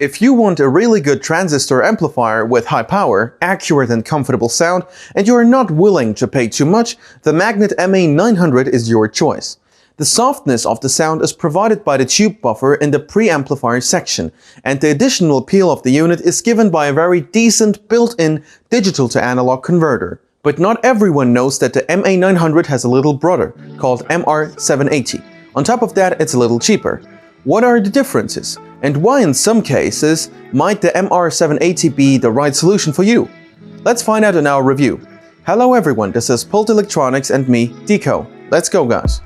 If you want a really good transistor amplifier with high power, accurate and comfortable sound, and you are not willing to pay too much, the Magnat MA900 is your choice. The softness of the sound is provided by the tube buffer in the preamplifier section, and the additional appeal of the unit is given by a very decent built-in digital-to-analog converter. But not everyone knows that the MA900 has a little brother, called MR780. On top of that, it's a little cheaper. What are the differences? And why in some cases might the MR780 be the right solution for you? Let's find out in our review. Hello everyone, this is Pultelectronics and me, Deco. Let's go guys!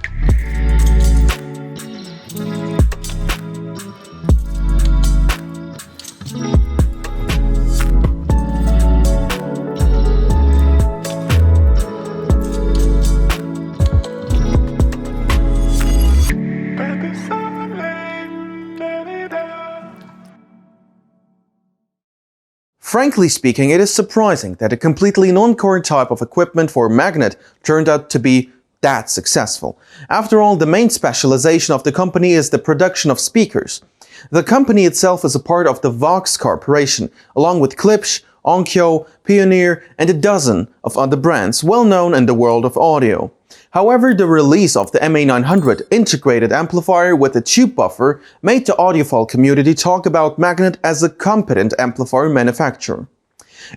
Frankly speaking, it is surprising that a completely non-core type of equipment for Magnat turned out to be that successful. After all, the main specialization of the company is the production of speakers. The company itself is a part of the Vox Corporation, along with Klipsch, Onkyo, Pioneer, and a dozen of other brands well known in the world of audio. However, the release of the MA900 integrated amplifier with a tube buffer made the audiophile community talk about Magnat as a competent amplifier manufacturer.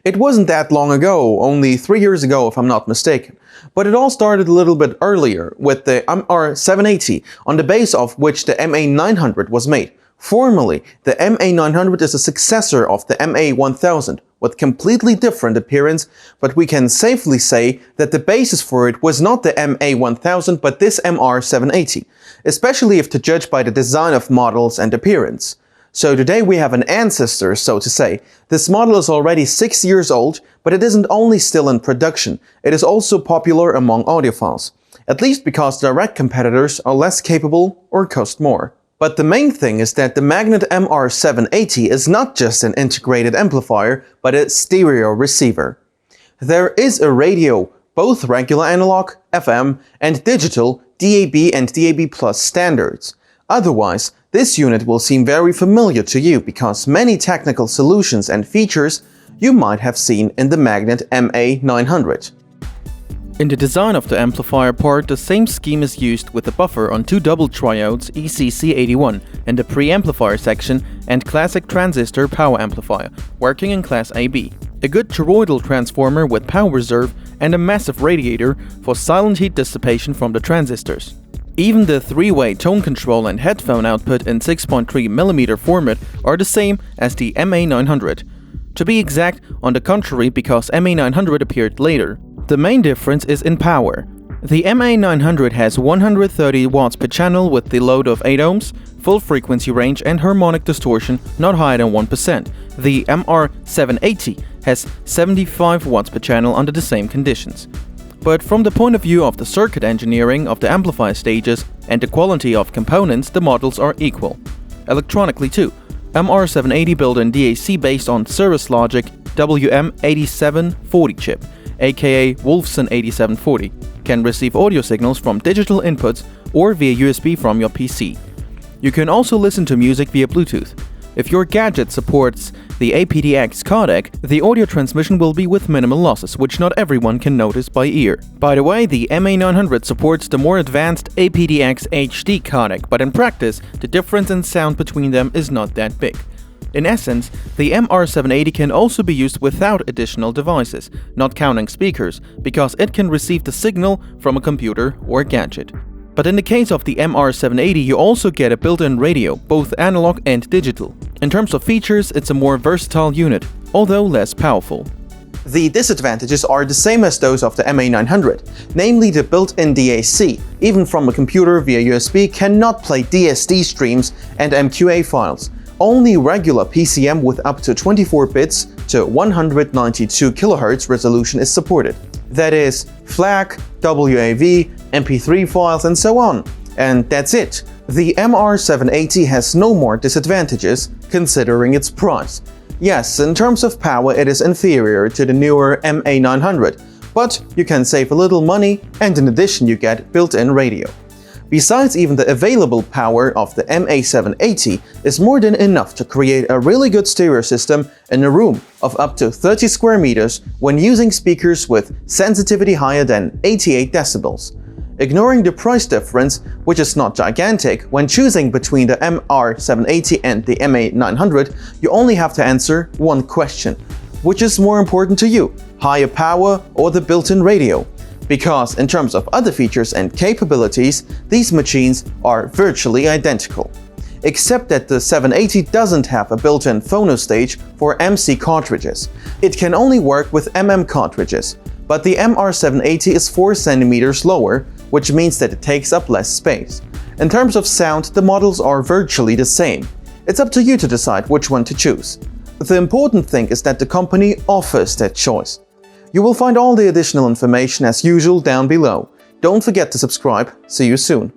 It wasn't that long ago, only 3 years ago if I'm not mistaken, but it all started a little bit earlier with the MR780, on the base of which the MA900 was made. Formally, the MA900 is a successor of the MA1000, with completely different appearance, but we can safely say that the basis for it was not the MA1000 but this MR780, especially if to judge by the design of models and appearance. So today we have an ancestor, so to say. This model is already 6 years old, but it isn't only still in production, it is also popular among audiophiles. At least because direct competitors are less capable or cost more. But the main thing is that the Magnat MR780 is not just an integrated amplifier, but a stereo receiver. There is a radio, both regular analog, FM, and digital, DAB and DAB+ standards. Otherwise, this unit will seem very familiar to you because many technical solutions and features you might have seen in the Magnat MA900. In the design of the amplifier part, the same scheme is used with the buffer on two double triodes ECC81 in the preamplifier section and classic transistor power amplifier, working in class AB. A good toroidal transformer with power reserve and a massive radiator for silent heat dissipation from the transistors. Even the three-way tone control and headphone output in 6.3mm format are the same as the MA900. To be exact, on the contrary, because MA900 appeared later. The main difference is in power. The MA900 has 130 watts per channel with the load of 8 ohms, full frequency range and harmonic distortion not higher than 1%. The MR780 has 75 watts per channel under the same conditions. But from the point of view of the circuit engineering of the amplifier stages and the quality of components, the models are equal. Electronically too, MR780 built-in DAC based on Cirrus Logic WM8740 chip, aka Wolfson 8740, can receive audio signals from digital inputs or via USB from your PC. You can also listen to music via Bluetooth. If your gadget supports the aptX codec, the audio transmission will be with minimal losses, which not everyone can notice by ear. By the way, the MA900 supports the more advanced aptX HD codec, but in practice, the difference in sound between them is not that big. In essence, the MR780 can also be used without additional devices, not counting speakers, because it can receive the signal from a computer or gadget. But in the case of the MR780, you also get a built-in radio, both analog and digital. In terms of features, it's a more versatile unit, although less powerful. The disadvantages are the same as those of the MA900, namely the built-in DAC, even from a computer via USB, cannot play DSD streams and MQA files. Only regular PCM with up to 24 bits to 192 kHz resolution is supported. That is, FLAC, WAV, MP3 files and so on. And that's it. The MR780 has no more disadvantages, considering its price. Yes, in terms of power it is inferior to the newer MA900, but you can save a little money and in addition you get built-in radio. Besides, even the available power of the MA780 is more than enough to create a really good stereo system in a room of up to 30 square meters when using speakers with sensitivity higher than 88 decibels. Ignoring the price difference, which is not gigantic, when choosing between the MR780 and the MA900, you only have to answer one question. Which is more important to you, higher power or the built-in radio? Because in terms of other features and capabilities, these machines are virtually identical. Except that the 780 doesn't have a built-in phono stage for MC cartridges. It can only work with MM cartridges. But the MR780 is 4 cm lower, which means that it takes up less space. In terms of sound, the models are virtually the same. It's up to you to decide which one to choose. The important thing is that the company offers that choice. You will find all the additional information as usual down below. Don't forget to subscribe. See you soon.